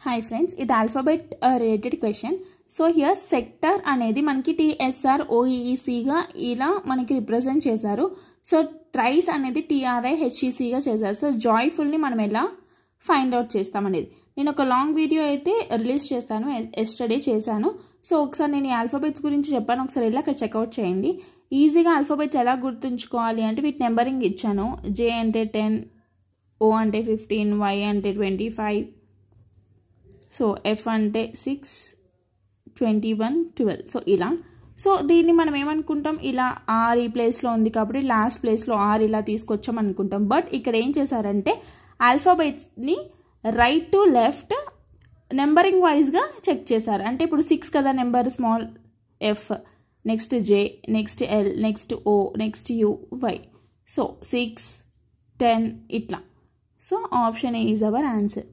Hi friends, ఇది alphabet related question. So here sector అనేది మనకి TSR OEEC గా ఇలా మనకి రిప్రజెంట్ చేశారు. సో thrice అనేది TRIHEC గా చేశారు. సో జాయ్ఫుల్ ని మనం ఎలా ఫైండ్ అవుట్ చేస్తాం అనేది నేను ఒక లాంగ్ వీడియో అయితే రిలీజ్ చేస్తాను, ఎస్టర్డే చేశాను. సో ఒకసారి నేను ఈ ఆల్ఫాబెట్స్ గురించి చెప్పాను, ఒకసారి వెళ్ళి అక్కడ చెక్అవుట్ చేయండి. ఈజీగా ఆల్ఫాబెట్స్ ఎలా గుర్తుంచుకోవాలి అంటే వీటి నెంబరింగ్ ఇచ్చాను. J అంటే 10, O అంటే 15, Y అంటే 25, సో F అంటే 6, 21, 12. సో ఇలా. సో దీన్ని మనం ఏమనుకుంటాం, ఇలా R ఈ ప్లేస్లో ఉంది కాబట్టి లాస్ట్ ప్లేస్లో R ఇలా తీసుకొచ్చాం అనుకుంటాం. బట్ ఇక్కడ ఏం చేశారంటే ఆల్ఫాబెట్స్ని రైట్ టు లెఫ్ట్ నెంబరింగ్ వైజ్గా చెక్ చేశారు. అంటే ఇప్పుడు 6 కదా number, small F, next J, next L, next O, next U, Y. So 6, 10 ఇట్లా. So option A is our answer.